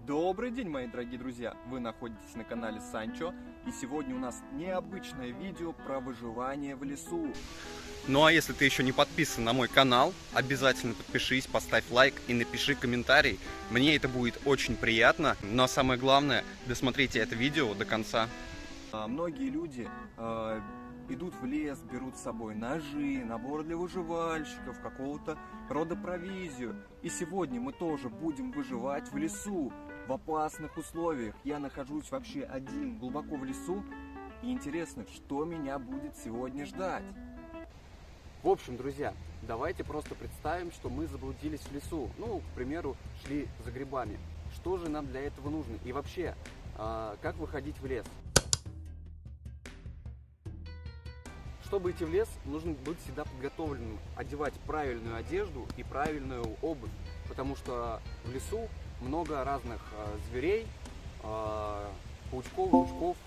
Добрый день, мои дорогие друзья! Вы находитесь на канале Санчо, и сегодня у нас необычное видео про выживание в лесу. Ну а если ты еще не подписан на мой канал, обязательно подпишись, поставь лайк и напиши комментарий. Мне это будет очень приятно, но самое главное, досмотрите это видео до конца. Многие люди идут в лес, берут с собой ножи, набор для выживальщиков, какого-то рода провизию. И сегодня мы тоже будем выживать в лесу, в опасных условиях. Я нахожусь вообще один, глубоко в лесу, и интересно, что меня будет сегодня ждать. В общем, друзья, давайте просто представим, что мы заблудились в лесу. Ну, к примеру, шли за грибами. Что же нам для этого нужно? И вообще, как выходить в лес? Чтобы идти в лес, нужно быть всегда подготовленным, одевать правильную одежду и правильную обувь, потому что в лесу много разных зверей, паучков, жучков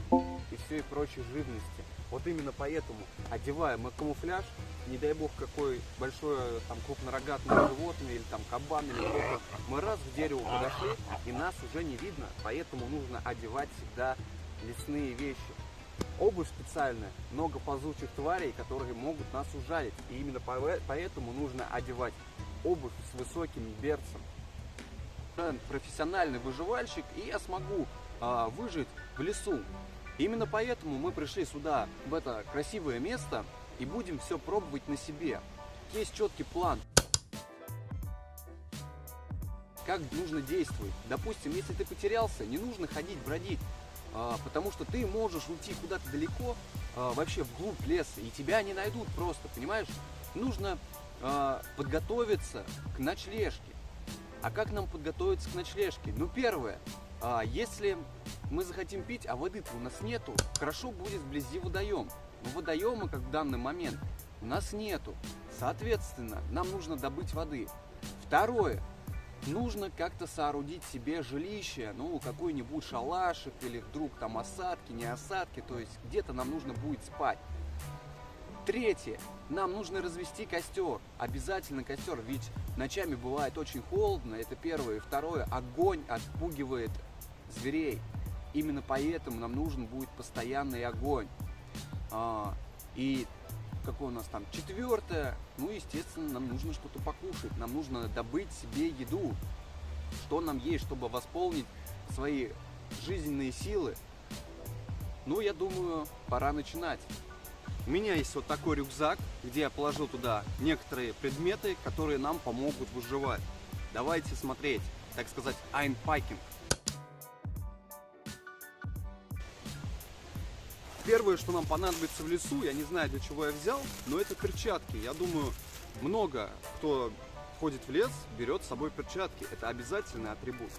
и всей прочей живности. Вот именно поэтому, одевая мы камуфляж, не дай бог какой большое там крупнорогатное животное или там кабан или кто-то, мы раз к дереву подошли и нас уже не видно, поэтому нужно одевать всегда лесные вещи. Обувь специальная, много ползучих тварей, которые могут нас ужалить. И именно поэтому нужно одевать обувь с высоким берцем. Я профессиональный выживальщик, и я смогу выжить в лесу. Именно поэтому мы пришли сюда, в это красивое место, и будем все пробовать на себе. Есть четкий план, как нужно действовать. Допустим, если ты потерялся, не нужно ходить, бродить. Потому что ты можешь уйти куда-то далеко, вообще вглубь леса, и тебя не найдут просто, понимаешь? Нужно подготовиться к ночлежке. А как нам подготовиться к ночлежке? Ну, первое, если мы захотим пить, а воды-то у нас нету, хорошо будет вблизи водоем. Но водоема, как в данный момент, у нас нету. Соответственно, нам нужно добыть воды. Второе. Нужно как-то соорудить себе жилище, ну, какой-нибудь шалашик или вдруг там осадки, не осадки, то есть где-то нам нужно будет спать. Третье. Нам нужно развести костер, обязательно костер, ведь ночами бывает очень холодно, это первое. И второе, огонь отпугивает зверей, именно поэтому нам нужен будет постоянный огонь. И какое у нас там четвертое, ну, естественно, нам нужно что-то покушать, нам нужно добыть себе еду, что нам есть, чтобы восполнить свои жизненные силы. Ну, я думаю, пора начинать. У меня есть вот такой рюкзак, где я положил туда некоторые предметы, которые нам помогут выживать. Давайте смотреть, так сказать, айнпакинг. Первое, что нам понадобится в лесу, я не знаю, для чего я взял, но это перчатки. Я думаю, много кто ходит в лес, берет с собой перчатки. Это обязательный атрибут.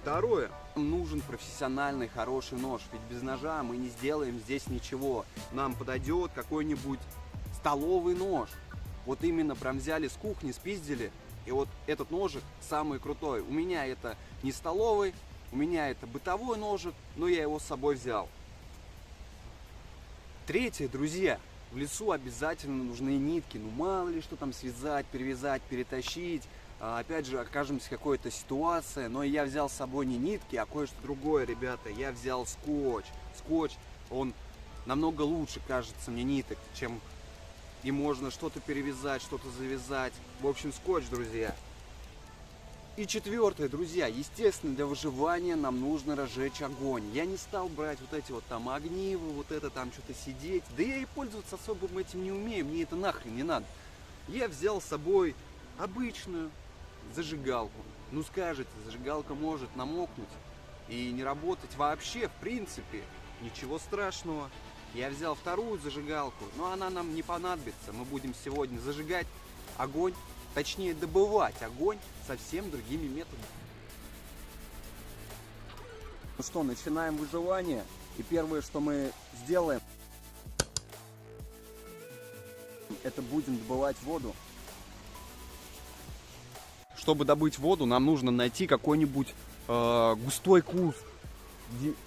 Второе. Нам нужен профессиональный хороший нож, ведь без ножа мы не сделаем здесь ничего. Нам подойдет какой-нибудь столовый нож. Вот именно прям взяли с кухни, спиздили, и вот этот ножик самый крутой. У меня это не столовый, у меня это бытовой ножик, но я его с собой взял. Третье, друзья, в лесу обязательно нужны нитки, ну мало ли что там связать, перевязать, перетащить, опять же окажемся в какой-то ситуации, но я взял с собой не нитки, а кое-что другое, ребята, я взял скотч. Скотч, он намного лучше кажется мне ниток, чем и можно что-то перевязать, что-то завязать, в общем скотч, друзья. И четвертое, друзья, естественно, для выживания нам нужно разжечь огонь. Я не стал брать вот эти вот там огнивы, вот это там что-то сидеть. Да я и пользоваться особо этим не умею, мне это нахрен не надо. Я взял с собой обычную зажигалку. Ну скажете, зажигалка может намокнуть и не работать вообще, в принципе. Ничего страшного. Я взял вторую зажигалку, но она нам не понадобится. Мы будем сегодня зажигать огонь. Точнее, добывать огонь совсем другими методами. Ну что, начинаем выживание. И первое, что мы сделаем, это будем добывать воду. Чтобы добыть воду, нам нужно найти какой-нибудь густой куст.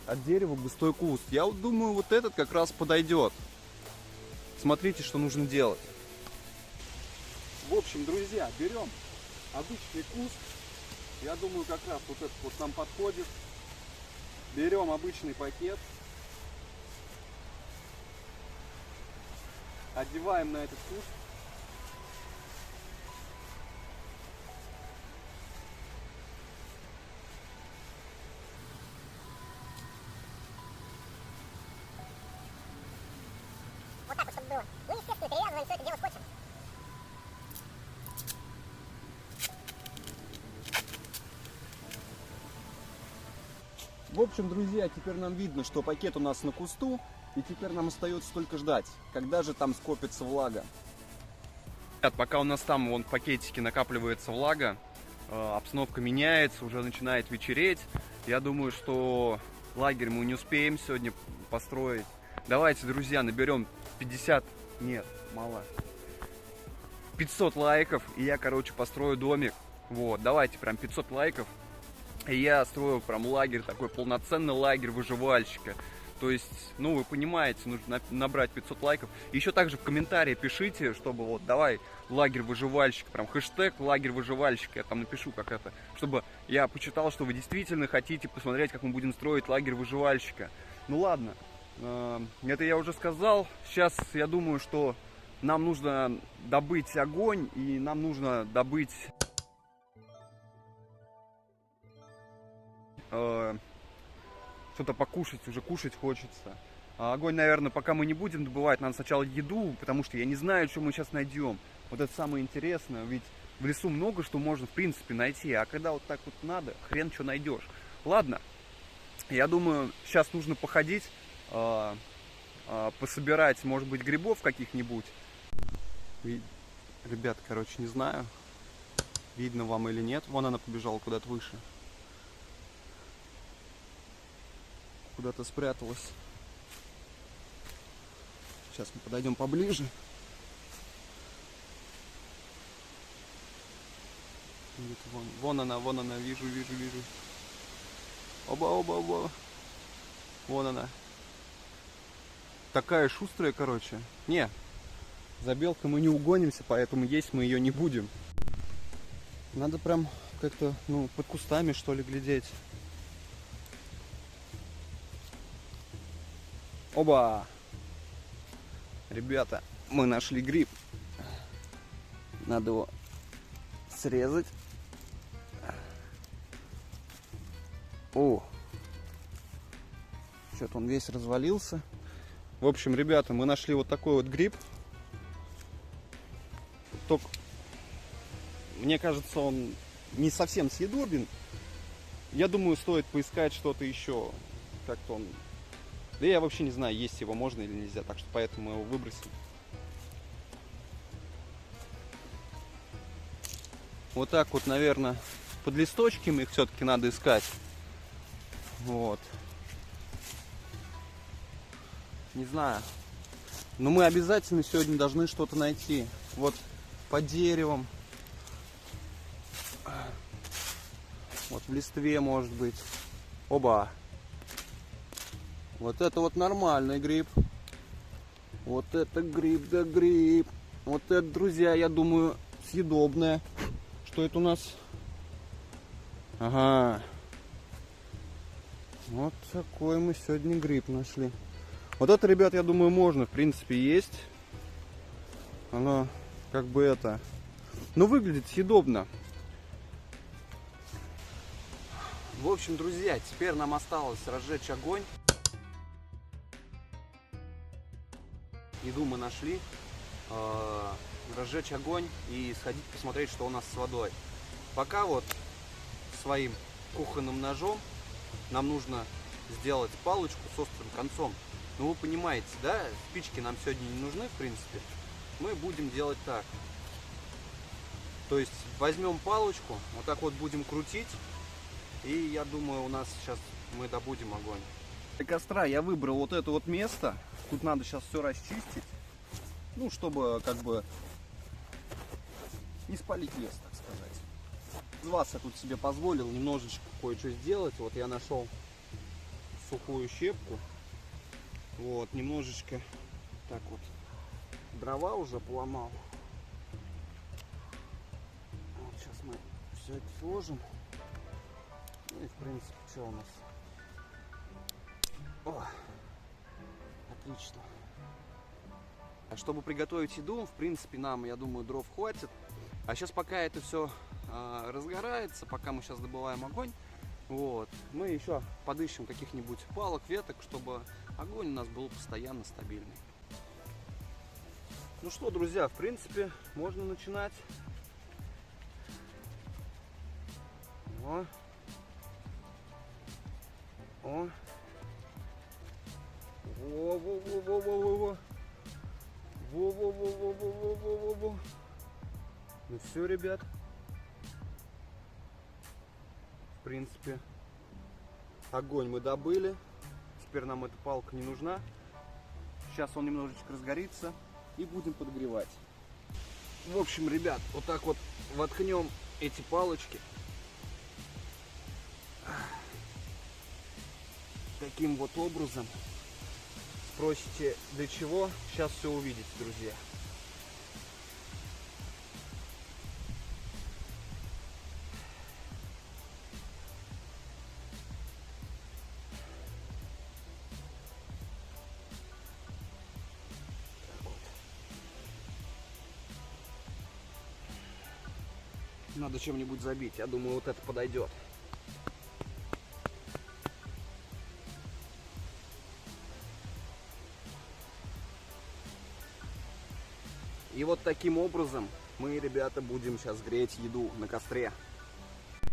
От дерева густой куст. Я вот думаю, вот этот как раз подойдет. Смотрите, что нужно делать. В общем, друзья, берем обычный куст. Я думаю, как раз вот этот вот нам подходит. Берем обычный пакет. Одеваем на этот куст. Вот так вот, чтобы было. Ну, естественно, перевязываем все это дело скотчем. В общем, друзья, теперь нам видно, что пакет у нас на кусту, и теперь нам остается только ждать, когда же там скопится влага. Пока у нас там вон в пакетике накапливается влага, обстановка меняется, уже начинает вечереть. Я думаю, что лагерь мы не успеем сегодня построить. Давайте, друзья, наберем 500 лайков, и я, короче, построю домик. Вот, давайте прям 500 лайков. И я строю прям лагерь, такой полноценный лагерь выживальщика. То есть, ну, вы понимаете, нужно набрать 500 лайков. Еще также в комментарии пишите, чтобы вот, давай, лагерь выживальщика, прям хэштег лагерь выживальщика, я там напишу как это, чтобы я почитал, что вы действительно хотите посмотреть, как мы будем строить лагерь выживальщика. Ну ладно, это я уже сказал. Сейчас я думаю, что нам нужно добыть огонь, и нам нужно добыть что-то покушать, уже кушать хочется. А огонь, наверное, пока мы не будем добывать, надо сначала еду, потому что я не знаю, что мы сейчас найдем. Вот это самое интересное, ведь в лесу много что можно, в принципе, найти, а когда вот так вот надо, хрен что найдешь. Ладно, я думаю, сейчас нужно походить, пособирать, может быть, грибов каких-нибудь. Ребят, короче, не знаю, видно вам или нет. Вон она побежала куда-то выше. Куда-то спряталась. Сейчас мы подойдем поближе. Вон она, вижу. Оба. Вон она. Такая шустрая, короче. Не, за белкой мы не угонимся, поэтому есть мы ее не будем. Надо прям как-то, ну, под кустами, что ли, глядеть. Оба! Ребята, мы нашли гриб. Надо его срезать. О! Что-то он весь развалился. В общем, ребята, мы нашли вот такой вот гриб. Только, мне кажется, он не совсем съедобен. Я думаю, стоит поискать что-то еще. Как-то он... Да я вообще не знаю, есть его можно или нельзя, так что поэтому мы его выбросим. Вот так вот, наверное, под листочками их все-таки надо искать. Вот. Не знаю. Но мы обязательно сегодня должны что-то найти. Вот под деревом. Вот в листве, может быть. Оба! Вот это вот нормальный гриб. Вот это гриб, да гриб. Вот это, друзья, я думаю, съедобное. Что это у нас? Ага. Вот такой мы сегодня гриб нашли. Вот это, ребят, я думаю, можно, в принципе, есть. Оно как бы это... Ну, выглядит съедобно. В общем, друзья, теперь нам осталось разжечь огонь. Еду мы нашли. Разжечь огонь и сходить посмотреть, что у нас с водой. Пока вот своим кухонным ножом нам нужно сделать палочку с острым концом. Ну, вы понимаете, да, спички нам сегодня не нужны, в принципе. Мы будем делать так. То есть возьмем палочку, вот так вот будем крутить. И я думаю, у нас сейчас мы добудем огонь. Для костра я выбрал вот это вот место. Тут надо сейчас все расчистить. Ну, чтобы как бы не спалить лес, так сказать. Из вас я тут себе позволил немножечко кое-что сделать. Вот я нашел сухую щепку. Вот, немножечко так вот дрова уже поломал. Сейчас мы все это сложим. Ну и в принципе, что у нас? О, отлично. А чтобы приготовить еду, в принципе, нам, я думаю, дров хватит. А сейчас пока это все разгорается, пока мы сейчас добываем огонь, вот, мы еще подыщем каких-нибудь палок, веток, чтобы огонь у нас был постоянно стабильный. Ну что, друзья, в принципе, можно начинать. О. О. Во-во-во-во-во-во-во. Во-во-во-во-во-во-во-во. Ну все, ребят. В принципе, огонь мы добыли. Теперь нам эта палка не нужна. Сейчас он немножечко разгорится и будем подогревать. В общем, ребят, вот так вот воткнем эти палочки. Таким вот образом. Спросите, для чего? Сейчас все увидите, друзья. Надо чем-нибудь забить. Я думаю, вот это подойдет. И вот таким образом мы, ребята, будем сейчас греть еду на костре.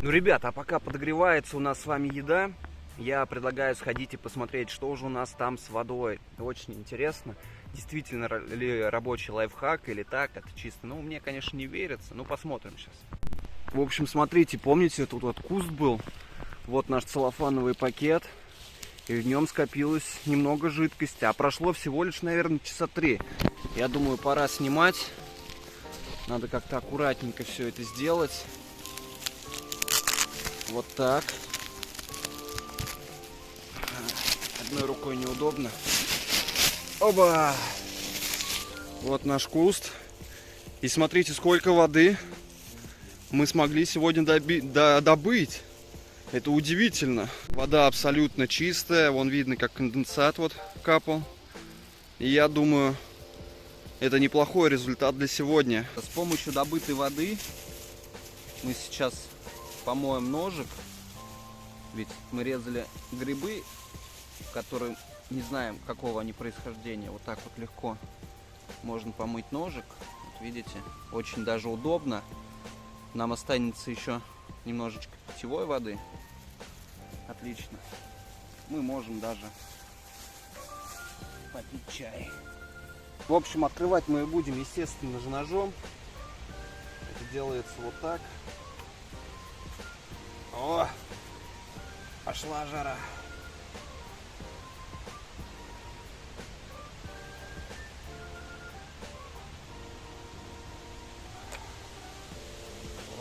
Ну, ребята, а пока подогревается у нас с вами еда, я предлагаю сходить и посмотреть, что же у нас там с водой. Очень интересно, действительно ли рабочий лайфхак или так, это чисто. Ну, мне, конечно, не верится, но посмотрим сейчас. В общем, смотрите, помните, тут вот куст был, вот наш целлофановый пакет, и в нем скопилось немного жидкости, а прошло всего лишь, наверное, часа 3. Я думаю, пора снимать, надо как-то аккуратненько все это сделать, вот так, одной рукой неудобно, оба, вот наш куст, и смотрите, сколько воды мы смогли сегодня добыть. Это удивительно. Вода абсолютно чистая. Вон видно, как конденсат вот капал. И я думаю, это неплохой результат для сегодня. С помощью добытой воды мы сейчас помоем ножик. Ведь мы резали грибы, которые не знаем, какого они происхождения. Вот так вот легко можно помыть ножик. Вот видите, очень даже удобно. Нам останется еще немножечко питьевой воды. Отлично. Мы можем даже попить чай. В общем, открывать мы будем, естественно же, ножом. Это делается вот так. О! Пошла жара.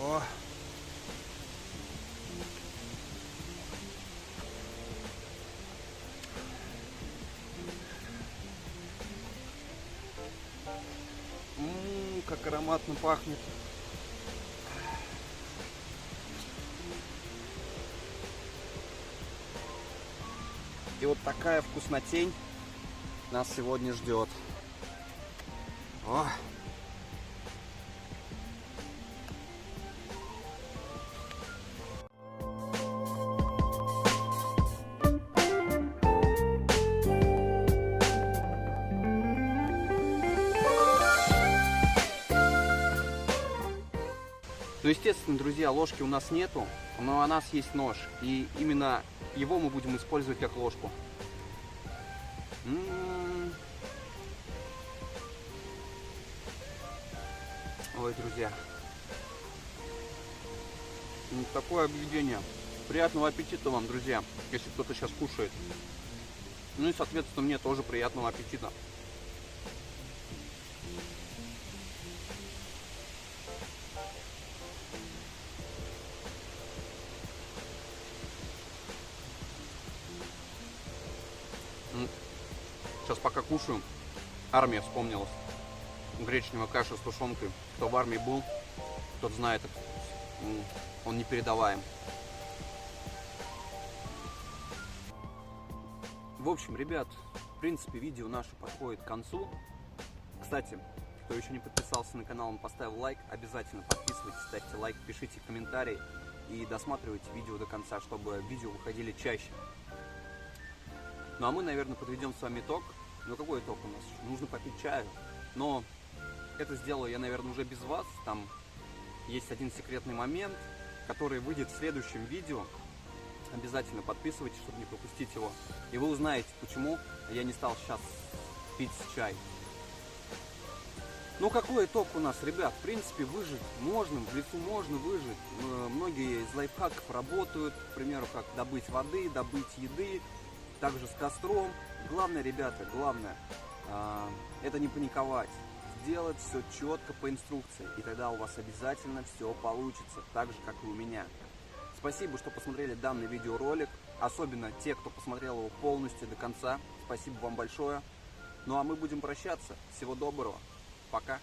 О! Как ароматно пахнет. И вот такая вкуснотень нас сегодня ждет. О! Ну, естественно, друзья, ложки у нас нету, но у нас есть нож. И именно его мы будем использовать как ложку. Ой, друзья. Такое объедение. Приятного аппетита вам, друзья, если кто-то сейчас кушает. Ну и, соответственно, мне тоже приятного аппетита. Сейчас пока кушаю, армия вспомнилась. Гречневая каша с тушенкой. Кто в армии был, тот знает этот вкус. он непередаваем. В общем, ребят, в принципе, видео наше подходит к концу. Кстати, кто еще не подписался на канал, он поставил лайк, обязательно подписывайтесь, ставьте лайк, пишите комментарии и досматривайте видео до конца, чтобы видео выходили чаще. Ну а мы, наверное, подведем с вами итог. Ну какой итог у нас? Нужно попить чаю. Но это сделаю я, наверное, уже без вас. Там есть один секретный момент, который выйдет в следующем видео. Обязательно подписывайтесь, чтобы не пропустить его. И вы узнаете, почему я не стал сейчас пить чай. Ну какой итог у нас, ребят? В принципе, выжить можно, в лесу можно выжить. Многие из лайфхаков работают, к примеру, как добыть воды, добыть еды, также с костром. Главное, ребята, главное, это не паниковать. Сделать все четко по инструкции, и тогда у вас обязательно все получится, так же, как и у меня. Спасибо, что посмотрели данный видеоролик, особенно те, кто посмотрел его полностью до конца. Спасибо вам большое. Ну а мы будем прощаться. Всего доброго. Пока.